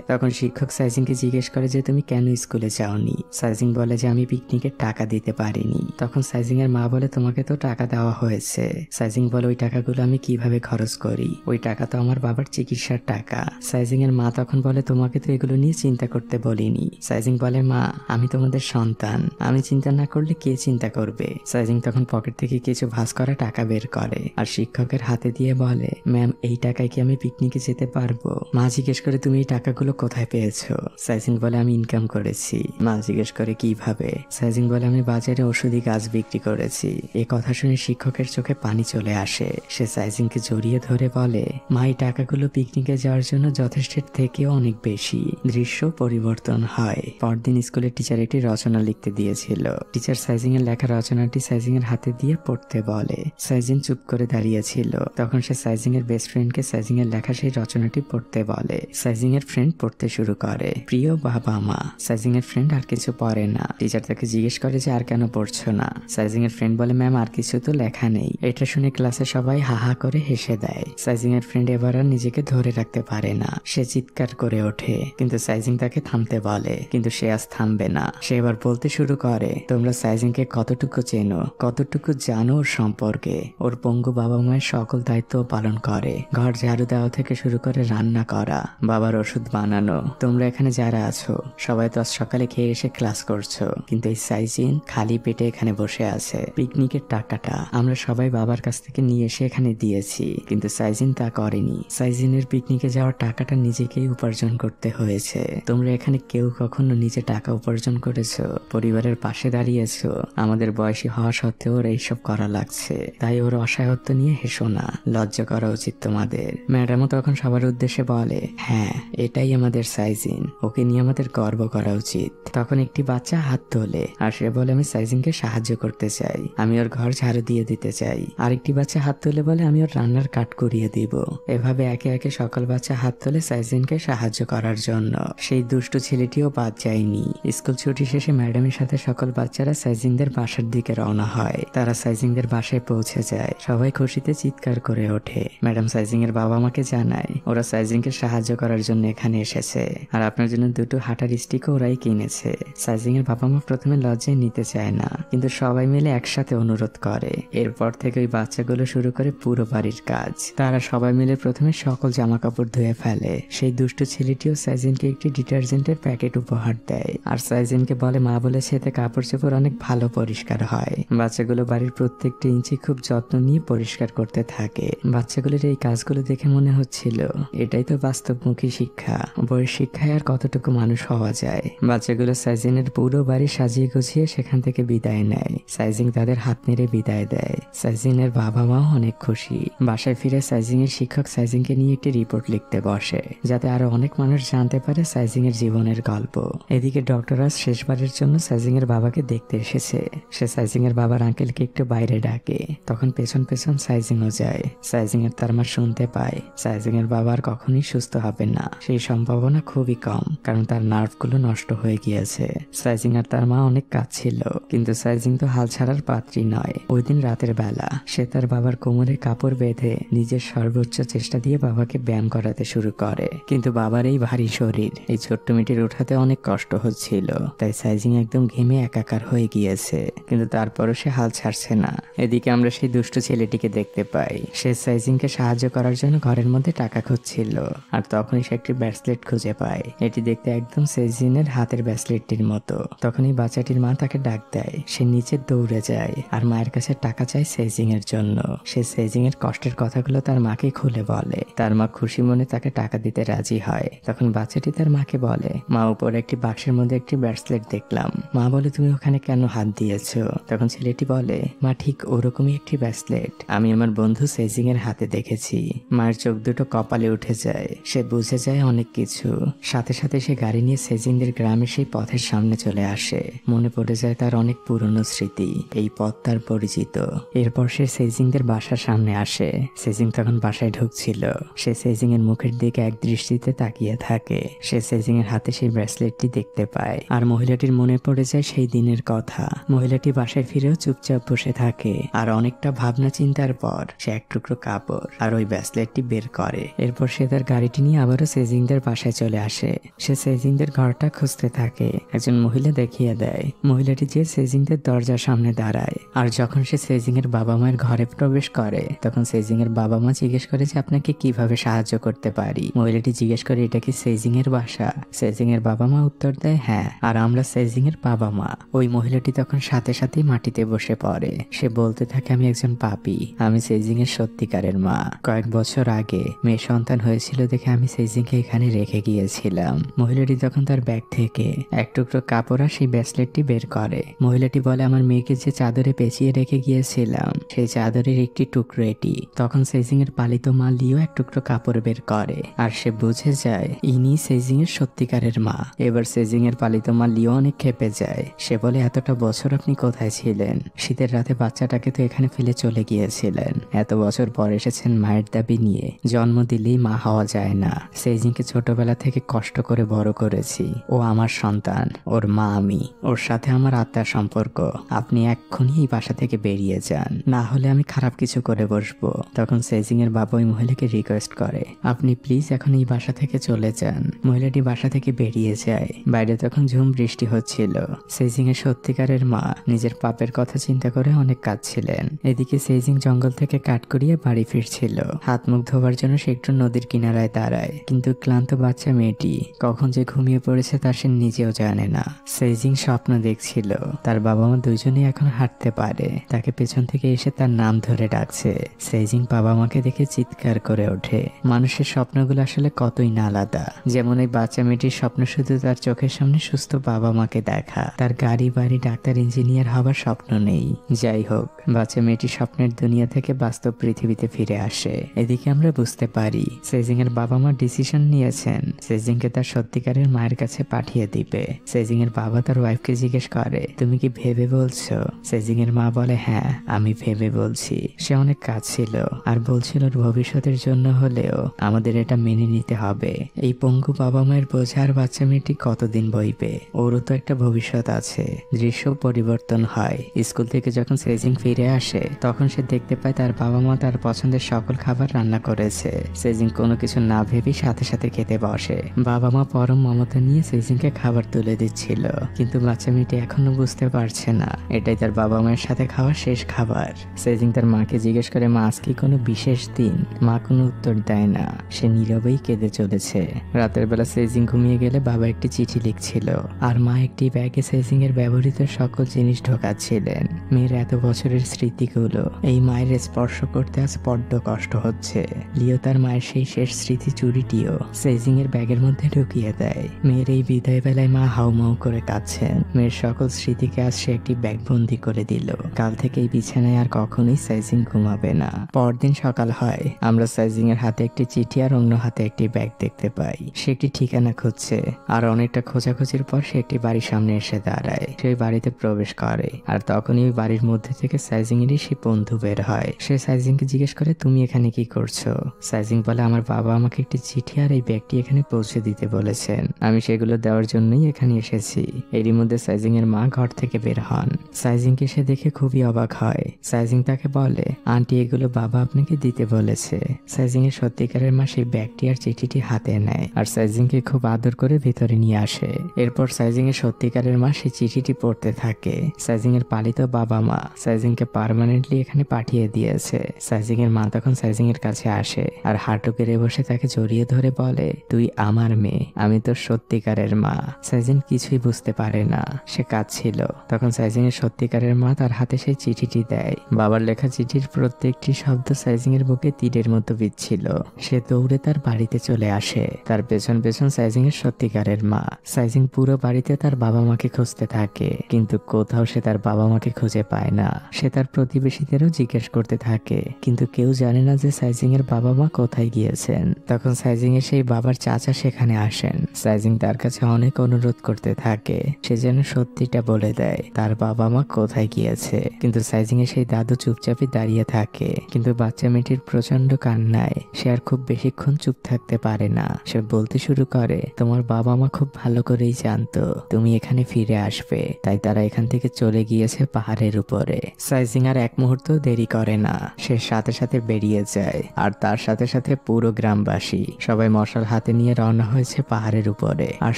তখন শিক্ষক সাইজিংকে জিজ্ঞেস করে যে তুমি কেন স্কুলে যাওনি। সাইজিং বলে যে আমি পিকনিকের টাকা দিতে পারিনি। তখন সাইজিং এর মা বলে তোমাকে তো টাকা দেওয়া হয়েছে। সাইজিং বলে ওই টাকাগুলো আমি কিভাবে খরচ করি, ওই টাকা তো আমার বাবার চিকিৎসার টাকা। সাইজিং এর মা তখন বলে তোমাকে তো এগুলো নিয়ে চিন্তা করতে বলিনি। সাইজিং বলে মা আমি তোমাদের সন্তান, আমি চিন্তা না করলে কে চিন্তা করবে। সাইজিং তখন পকেট থেকে কিছু ভাঁজ করা টাকা বের করে আর শিক্ষকের হাতে দিয়ে বলে ম্যাম এই টাকায় কি আমি পিকনিকে যেতে পারবো। মা জিজ্ঞেস করে তুমি এই টাকাগুলো কোথায় পেয়েছো। সাইজিং বলে আমি ইনকাম করেছি। মা জিজ্ঞেস করে কিভাবে। সাইজিং বলে আমি বাজারে ওষুধি গাছ বিক্রি করেছি। এই কথা শুনে শিক্ষকের চোখে পানি চলে আসে। সে সাইজিংকে জড়িয়ে ধরে বলে মা এই টাকাগুলো পিকনিকে যাওয়ার জন্য যথেষ্টের থেকেও অনেক বেশি। দৃশ্য পরিবর্তন হয়। পরদিন স্কুলের টিচার একটি রচনা লিখতে দিয়েছিল। টিচার সাইজিং এর লেখা রচনাটি সাইজিং এর হাতে দিয়ে পড়তে বলে। সাইজিং চুপ করে দাঁড়িয়েছিল। তখন সে সাইজিং এর বেস্ট ফ্রেন্ডকে সাইজিং এর লেখা সেই রচনাটি পড়তে বলে। সাইজিং এর ফ্রেন্ড পড়তে শুরু করে প্রিয় বাবা মা। সাইজিং এর ফ্রেন্ড আর কিছু পড়ে না। টিচার তাকে জিজ্ঞেস করে যে আর কেন পড়ছো না। সাইজিং এর ফ্রেন্ড বলে ম্যাম আর কিছু তো লেখা নেই। এটা শুনে ক্লাসে সবাই হাহা করে হেসে দেয়। সাইজিং এর ফ্রেন্ড এবার আর নিজেকে ধরে রাখতে পারে না। সে চিৎকার করে ওঠে, কিন্তু সাইজিং তাকে থামতে বলে, কিন্তু সে আজ থামবে না। সে এবার বলতে শুরু করে তোমরা সাইজিংকে কতটুকু চেনো, কতটুকু জানো ওর সম্পর্কে। ওর পঙ্গু বাবা মায়ের সকল দায়িত্ব পালন করে। ঘর ঝাড়ু দেওয়া থেকে শুরু করে রান্না করা, বাবার ওষুধ বানানো। তোমরা এখানে যারা আছো সবাই তো আজ সকালে খেয়ে এসে ক্লাস করছো, কিন্তু এই সাইজিং খালি পেটে এখানে বসে আছে। পিকনিকের টাকাটা আমরা সবাই বাবার কাছ থেকে নিয়ে এসে এখানে দিয়েছি, কিন্তু সাইজিন তা করেনি। সাইজিনের পিকনিকে যাওয়ার টাকাটা নিজেকেই উপার্জন করতে হয়েছে। তোমরা এখানে কেউ কখনো নিজে টাকা উপার্জন করেছো, পরিবারের পাশে দাঁড়িয়েছো। আমাদের বয়সী হওয়া সত্ত্বেও ওর এইসব করা লাগছে, তাই ওর অসহায়ত্ব নিয়ে হেসো না, লজ্জা করা উচিত তোমাদের। ম্যাডামও তখন সবার উদ্দেশ্যে বলে হ্যাঁ এটাই আমাদের সাইজিন, ওকে নিয়ে আমাদের গর্ব করা উচিত। তখন একটি বাচ্চা হাত তোলে আর সে বলে আমি সাইজিনকে সাহায্য করতে চাই, আমি ওর ঘর ঝাড়ু দিয়ে দিতে চাই। আরেকটি বাচ্চা হাত তুলে বলে আমি ওর রান্নার কাঠ করিয়ে দিব। এভাবে একে একে সকল বাচ্চা হাত তোলে সাইজিনকে সাহায্য করার জন্য। সেই দুষ্টু ছেলেটিও বাদ যায়নি। স্কুল ছুটি শেষে ম্যাডামের সাথে সকল বাচ্চারা সাইজিংদের বাসার দিকে রওনা হয়। তারা সাইজিংদের বাসায় পৌঁছে যায়। সবাই খুশিতে চিৎকার করে ওঠে। ম্যাডাম সাইজিং এর বাবা মাকে জানায় ওরা সাইজিংকে সাহায্য করার জন্য এখানে এসেছে আর আপনার জন্য দুটো হাঁটার স্টিকও ওরাই কিনেছে। সাইজিং এর বাবা মা প্রথমে লজ্জায় নিতে চায় না, কিন্তু সবাই মিলে একসাথে অনুরোধ করে। এরপর থেকে ওই বাচ্চাগুলো শুরু করে পুরো বাড়ির কাজ। তারা সবাই মিলে প্রথমে সকল জামা কাপড় ধুয়ে ফেলে। সেই দুষ্টু ছেলেটিও সাইজিনকে একটি ডিটারজেন্টের প্যাকেট উপহার দেয় আর সাইজিনকে বলে মা বলেছে এতে কাপড় চোপড় অনেক ভালো পরিষ্কার হয়। বাচ্চাগুলো বাড়ির প্রত্যেকটি ইঞ্চি খুব যত্ন নিয়ে পরিষ্কার করতে থাকে। বাচ্চাগুলোর এই কাজগুলো দেখে মনে হচ্ছিল এটাই তো বাস্তবমুখী শিক্ষা। বইয়ের শিক্ষায় আর কতটুকু মানুষ হওয়া যায়। বাচ্চাগুলো সাইজিনের পুরো বাড়ি সাজিয়ে গুছিয়ে সেখান থেকে বিদায় নেয়। সাইজিং তাদের হাত নেড়ে বিদায় দেয়। সাইজিনের বাবা মাও অনেক খুশি। বাসায় ফিরে সাইজিং এর শিক্ষক সাইজিংকে নিয়ে একটি রিপোর্ট লিখতে বসে, যাতে আরো অনেক মানুষ জানতে পারে সাইজিং এর জীবনের গল্প। এদিকে ডক্টর আজ শেষবারের জন্য সাইজিং এর বাবাকে দেখতে এসেছে। সে সাইজিং এর বাবার আঙ্কেলকে একটু বাইরে ডাকে। তখন পেছন পেছন সাইজিংও যায়। সাইজিং এর তার মা শুনতে পায় সাইজিং এর বাবার কখনই সুস্থ হবে না, সেই সম্ভাবনা খুবই কম, কারণ তার নার্ভগুলো নষ্ট হয়ে গিয়েছে। সাইজিং আর তার মা অনেক কাঁদছিল, কিন্তু সাইজিং তো হাল ছাড়ার পাত্রী নয়। ওই দিন রাতের বেলা সে তার বাবার কোমরে কাপড় বেঁধে নিজের সর্বোচ্চ চেষ্টা দিয়ে বাবাকে ব্যায়াম করাতে শুরু করে, কিন্তু বাবার এই ভারী শরীর এই ছোট্ট মেয়েটির উঠাতে অনেক কষ্ট হচ্ছিল। তাই সাইজিং একদম ঘেমে একাকার হয়ে গিয়েছে, কিন্তু তারপরও সে হাল ছাড়ছে না। এদিকে আমরা সেই দুষ্ট ছেলেটিকে দেখতে পাই। সে সাইজিংকে সাহায্য করার জন্য ঘরের মধ্যে টাকা খুঁজছিল, আর তখনই সে একটি ব্রেসলেট খুঁজে পায়। এটি দেখতে একদম সেজিনের হাতের ব্রেসলেটটির মতো। তখনই বাচ্চাটির মা তাকে ডাক দেয়। সে নিচে দৌড়ে যায় আর মায়ের কাছে টাকা চায় সেজিং এর জন্য। সে সেজিং এর কষ্টের কথাগুলো তার মাকে খুলে বলে। তার মা খুশি মনে তাকে টাকা দিতে রাজি হয়। তখন বাচ্চাটি তার মাকে বলে, মা, উপরে একটি বাক্সের মধ্যে একটি ব্রেসলেট দেখলাম। মা বলে, তুমি ওখানে কেন হাত দিয়েছো? তখন ছেলেটি বলে, মা, ঠিক ওরকমই একটি ব্রেসলেট আমি আমার বন্ধু সেজিং এর হাতে দেখেছি। মায়ের চোখ দুটো কপালে উঠে যায়। সে বুঝে যায় অনেক কিছু। সাথে সাথে সে গাড়ি নিয়ে সেজিংদের গ্রামে সেই পথের সামনে চলে আসে। মনে পড়ে যায় তার অনেক পুরনো স্মৃতি। এই পথ তার পরিচিত। এরপর সে সেজিংদের বাসার সামনে আসে। সেজিং তখন বাসায় ঢুকছিল। সে সেজিং এর মুখের দিকে এক দৃষ্টিতে তাকিয়ে থাকে। সে সেজিং এর হাতে সেই ব্রেসলেটটি দেখতে পায়, আর মহিলাটির মনে পড়ে যায় সেই দিনের কথা। মহিলাটি বাসায় ফিরেও চুপচাপ বসে থাকে, আর অনেকটা ভাবনা চিন্তার পর সে এক টুকরো কাপড় আর ওই ব্রেসলেটটি বের করে। এরপর সে তার গাড়িটি নিয়ে আবারও সেজিংদের বাসায় চলে আসে। সে সেজিংদের ঘরটা খুঁজতে থাকে। একজন মহিলা দেখিয়ে দেয়। মহিলাটি যে সেজিংদের দরজার সামনে দাঁড়ায়, আর যখন সে সেজিং এর বাবা মায়ের ঘরে প্রবেশ করে তখন সেজিং এর বাবা মা জিজ্ঞেস করে যে আপনাকে কিভাবে সাহায্য করতে পারি। মহিলাটি জিজ্ঞেস করে, এটা কি সেজিং এর বাসা? সেজিং এর বাবা মা উত্তর দেয়, হ্যাঁ, আর আমরা সেজিং এর বাবা মা। ওই মহিলাটি তখন সাথে সাথেই মাটিতে বসে পড়ে। সে বলতে থাকে, আমি একজন পাপী। আমি সেজিং এর সত্যিকারের মা। কয়েক বছর আগে মেয়ে সন্তান হয়েছিল দেখে আমি সেজিংকে এখানে রেখে গিয়েছিলাম। মহিলাটি তখন তার ব্যাগ থেকে এক টুকরো কাপড় আর সেই ব্রেসলেটটি বের করে। মহিলাটি বলে, আমার মেয়েকে যে চাদরে পেঁচিয়ে রেখে গিয়েছিলাম সেই চাদরের একটি টুকরো এটি। তখন সেজিং এর পালিত মা লিও এক টুকরো কাপড় বের করে, আর সে বুঝে যায় ইনি সেজিং এর সত্যিকারের মা। এবার সেজিং এর পালিত মা লিও অনেক ক্ষেপে যায়। সে বলে, এতটা বছর আপনি কোথায় ছিলেন? শীতের রাতে বাচ্চাটাকে তো এখানে ফেলে চলে গিয়েছিলেন। এত বছর পর এসেছেন মায়ের দাবি নিয়ে। জন্ম দিলেই মা হওয়া যায় না। সেজিংকে ছোটবেলা থেকে কষ্ট করে বড় করেছি। ও আমার সন্তান, ওর মা আমি। ওর সাথে আমার আত্মার সম্পর্ক। আপনি এক্ষুনি এই বাসা থেকে বেরিয়ে যান, না হলে আমি খারাপ কিছু করে বসবো। তখন সেজিং এর বাবা ওই মহিলাকে রিকোয়েস্ট করে, আপনি প্লিজ এখন এই বাসা থেকে চলে যান। মহিলাটি বাসা থেকে বেরিয়ে যায়। বাইরে তখন ঝুম বৃষ্টি হচ্ছিল। সেজিং এর সত্যিকারের মা নিজের পাপের কথা চিন্তা করে অনেক কাঁদছিলেন। এদিকে সেজিং জঙ্গল থেকে কাঠ করিয়ে বাড়ি ফিরছিল। হাত মুখ ধোবার জন্য সে একটু নদীর কিনারায় দাঁড়ায়, কিন্তু ক্লান্ত বাচ্চা মেয়েটি কখন যে ঘুমিয়ে পড়েছে তা সে নিজেও জানে না। সেজিং স্বপ্ন দেখছিল তার বাবা মা দুজনেই এখন হাঁটতে পারে। তাকে পেছন থেকে এসে তার নাম ধরে ডাকছে। সেজিং বাবা মাকে দেখে চিৎকার করে ওঠে। মানুষের স্বপ্নগুলো আসলে কতই না আলাদা। যেমন এই বাচ্চা মেয়েটির স্বপ্ন শুধু তার চোখের সামনে সুস্থ বাবা মাকে দেখা, তার গাড়ি বাড়ি ডাক্তার ইঞ্জিনিয়ার হবার স্বপ্ন নেই। যাই হোক, বাচ্চা মেয়েটি স্বপ্নের দুনিয়া থেকে বাস্তব পৃথিবীতে ফিরে আসে। এদিকে আমরা বুঝতে পারি সেজিং এর বাবা মা ডিসিশন নিয়েছেন সেজিংকে তার সত্যিকারের মায়ের কাছে পাঠিয়ে দিবে। সেজিং এর বাবা তার ওয়াইফকে জিজ্ঞেস করে, তুমি কি ভেবে বলছো? সেজিং এর মা বলে, হ্যাঁ, আমি ভেবে বলছি। সে অনেক কাঁদছিল আর বলছিল ভবিষ্যতের জন্য হলেও আমাদের এটা মেনে নিতে হবে। এই পঙ্গু বাবা মায়ের বোঝার বাচ্চা মেয়েটি কতদিন বইবে? ওরও তো একটা ভবিষ্যৎ আছে। দৃশ্য পরিবর্তন হয়। স্কুল থেকে যখন সেজিং ফিরে আসে তখন সে দেখতে পায় তার বাবা মা তার পছন্দের সকল খাবার রান্না করেছে। সেজিং কোনো কিছু না ভেবেই সাথে সাথে খেতে বসে। বাবা মা পরম মমতা নিয়ে সেজিংকে খাবার তুলে দিচ্ছিল, কিন্তু বাচ্চা মেয়েটি এখনো বুঝতে পারছে না এটাই তার বাবা মায়ের সাথে খাওয়া শেষ খাবার। সেজিং তার মাকে জিজ্ঞেস করে, মা, আজ কি কোনো বিশেষ দিন? মা কোনো উত্তর দেয় না। সে নীরবেই কেঁদে চলেছে। রাতের বেলা সেজিং ঘুমিয়ে গেলে বাবা একটি চিঠি লিখছিল, আর মা একটি ব্যাগে সেজিং এর ব্যবহৃত সকল জিনিস ঢোকাচ্ছিলেন। মেয়ের এত বছরের স্মৃতিগুলো এই মায়ের স্পর্শ করতে আজ বড্ড কষ্ট হচ্ছে। লিও তার মায়ের সেই শেষ স্মৃতি চুরিটিও সেজিং এর ব্যাগের মধ্যে ঢুকিয়ে দেয়। মেয়ের এই বিদায় বেলায় মা হাউমাউ করে কাঁদছেন। মেয়ের সকল স্মৃতিকে আজ সে একটি ব্যাগবন্দি করে দিল। কাল থেকে এই বিছানায় আর কখনোই সেজিং ঘুমাবে না। পরদিন সকাল হয়। আমরা সেজিং এর হাতে একটি চিঠি আর অন্য হাতে একটি ব্যাগ দেখতে পাই। সে একটি ঠিকানা খুঁজছে, আর অনেকটা খোঁজাখুঁজির পর সে একটি বাড়ির সামনে এসে দাঁড়ায়। সেই বাড়িতে প্রবেশ করে, আর তখনই ওই বাড়ির মধ্যে থেকে সাইজিং এরই সে বন্ধু বের হয়। সে সাইজিংকে জিজ্ঞেস করে, তুমি এখানে কি করছো? সাইজিং বলে, আমার বাবা আমাকে একটি চিঠি আর এই ব্যাগটি এখানে পৌঁছে দিতে বলেছেন। আমি সেগুলো দেওয়ার জন্যই এখানে এসেছি। এরই মধ্যে সাইজিং এর মা ঘর থেকে বের হন। সাইজিংকে সে দেখে খুবই অবাক হয়। সাইজিং তাকে বলে, আন্টি, এগুলো বাবা আপনাকে দিতে বলেছে। সাইজিং এর সত্যিকারের মা সেই ব্যাগটি আর চিঠিটি হাতে নেয়, আর সাইজিংকে খুব আদর করে ভিতরে নিয়ে আসে। এরপর সাইজিং এর সত্যিকারের মা সেই চিঠিটি পড়তে থাকে। সাইজিং এর পালিত বাবা মা সাইজিংকে পার্মানেন্টলি এখানে পাঠিয়ে দিয়েছে। সাইজিং এর মা তখন সাইজিং এর কাছে আসে আর হাঁটু গেড়ে বসে তাকে জড়িয়ে ধরে বলে, তুই আমার মেয়ে, আমি তোর সত্যিকারের মা। সাইজিন কিছুই বুঝতে পারে না, সে কাঁদছিল। তখন সাইজিং এর সত্যিকারের মা তার হাতে সেই চিঠিটি দেয়। বাবার লেখা চিঠির প্রত্যেকটি শব্দ সাইজিং এর বুকে তীরের মতো বিচ্ছিল। সে দৌড়ে তার বাড়িতে চলে আসে। তার পেছন পেছন সাইজিং এর সত্যিকারের মা। সাইজিং পুরো বাড়িতে তার বাবা মাকে খুঁজতে থাকে, কিন্তু কোথাও সে তার বাবা মাকে খুঁজে পায় না। সে তার প্রতিবেশীদেরও জিজ্ঞেস করতে থাকে, কিন্তু কেউ জানে না যে সাইজিং এর বাবা মা কোথায় গিয়েছেন। তখন সাইজিং এর সেই বাবার চাচা সেখানে আসেন। সাইজিং তার কাছে অনেক অনুরোধ করতে থাকে সে যেন সত্যিটা বলে দেয় তার বাবা মা কোথায় গিয়েছে। কিন্তু সাইজিং এর সেই দাদু চুপচাপই দাঁড়িয়ে থাকে। কিন্তু বাচ্চা মেয়েটির প্রচন্ড কান্নায় সে আর খুব বেশিক্ষণ চুপ থাকতে পারে না। সে বলতে শুরু করে, তোমার বাবা মা খুব ভালো করেই জানতো তুমি এখানে ফিরে আসবে, তাই তারা এখান থেকে চলে গিয়েছে পাহাড়ের উপরে। সাইজিং আর এক মুহূর্ত দেরি করে না, সে সাথে সাথে বেরিয়ে যায়। আর তার সাথে সাথে পুরো গ্রামবাসী সবাই মশাল হাতে নিয়ে রওনা হয়েছে পাহাড়ের উপরে। আর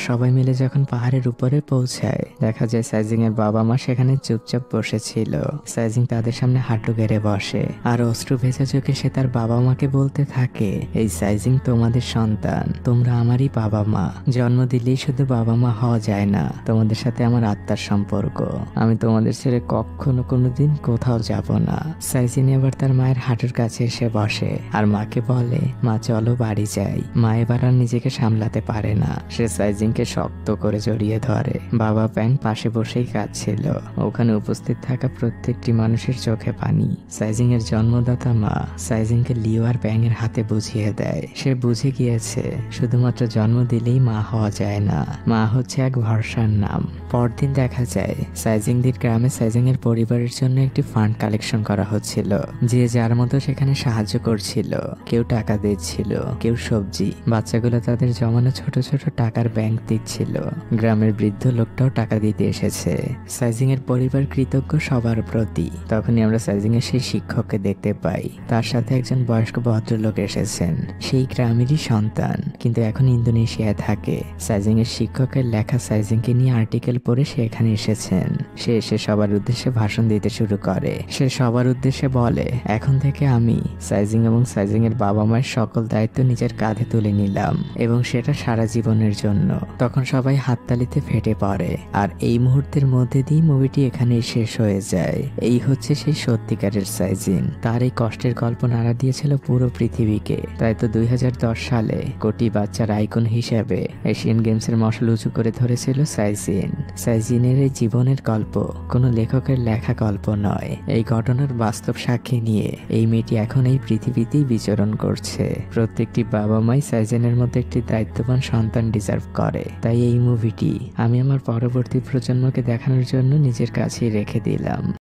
সবাই মিলে যখন পাহাড়ের উপরে পৌঁছায়, দেখা যায় সাইজিং এর বাবা মা সেখানে চুপচাপ বসেছিল। সাইজিং তাদের সামনে হাঁটু গেড়ে বসে আর অশ্রু ভেজা চোখে সে তার বাবা মাকে বলতে থাকে, এই সাইজিং তোমাদের সন্তান, তোমরা আমারই বাবা মা। জন্ম দিলেই শুধু বাবা মা হওয়া যায় না, তোমাদের সাথে আমার আত্মার সম্পর্ক। আমি তোমাদের ছেড়ে কখনো কোনোদিন কোথাও যাব না। সাইজিং এবার তার মায়ের হাঁটুর কাছে এসে বসে আর মাকে বলে, মা চলো বাড়ি যাই। মা এবার আর নিজেকে সামলাতে পারে না, সে সাইজিংকে শক্ত করে জড়িয়ে ধরে। বাবা ব্যাং পাশে বসেই কাঁদছিল। ওখানে উপস্থিত থাকা প্রত্যেকটি মানুষের চোখে পানি। সাইজিং এর জন্মদাতা মা সাইজিংকে লিও আর ব্যাং এর হাতে বুঝিয়ে দেয়। সে বুঝে গিয়েছে শুধুমাত্র জন্ম দিলেই মা হওয়া যায় না, মা হচ্ছে এক ভরসার নাম। পরদিন দেখা যায় সাইজিংদের গ্রামে সাইজিং এর পরিবারের জন্য একটি ফান্ড কালেকশন করা হচ্ছিল। যে যার মতো সেখানে সাহায্য করছিল, কেউ টাকা দিচ্ছিল, কেউ সবজি। বাচ্চাগুলো তাদের জমানো ছোট ছোট টাকার ব্যাংক দিচ্ছিল। গ্রামের বৃদ্ধ লোকটাও টাকা দিতে এসেছে। সাইজিং এর পরিবার কৃতজ্ঞ সবার প্রতি। তখনই আমরা সাইজিং এর সেই শিক্ষককে দেখতে পাই। তার সাথে একজন বয়স্ক ভদ্রলোক এসেছেন, সেই গ্রামেরই সন্তান, কিন্তু এখন ইন্দোনেশিয়ায় থাকে। সাইজিং এর শিক্ষকের লেখা সাইজিংকে নিয়ে আর্টিকেল পড়ে সে এখানে এসেছেন। সে এসে সবার উদ্দেশ্যে ভাষণ দিতে শুরু করে। সে সবার উদ্দেশ্যে বলে, এখন থেকে আমি সাইজিং এবং সাইজিং এর বাবা মায়ের সকল দায়িত্ব নিজের কাঁধে তুলে নিলাম, এবং সেটা সারা জীবনের জন্য। তখন সবাই হাততালিতে ফেটে পড়ে। আর এই মুহূর্তের মধ্যে দিয়ে মুভিটি এখানেই শেষ হয়ে যায়। এই হচ্ছে সেই সত্যিকারের সাইজিং। তার এই কষ্টের গল্প নাড়া দিয়েছিল পুরো পৃথিবীকে। তাই তো 2010 সালে কোটি বাচ্চার আইকন হিসেবে এশিয়ান গেমসের মশাল উঁচু করে ধরেছিল সাইজিন। সাইজিনের এই জীবনের গল্প কোনো লেখকের লেখা গল্প নয়। এই ঘটনার বাস্তব সাক্ষী নিয়ে এই মেয়েটি এখন এই পৃথিবীতেই বিচরণ করছে। প্রত্যেকটি বাবা মাই সাইজিনের মতো একটি দায়িত্ববান সন্তান ডিজার্ভ করে। তাই এই মুভিটি আমি আমার পরবর্তী প্রজন্মকে দেখানোর জন্য নিজের কাছেই রেখে দিলাম।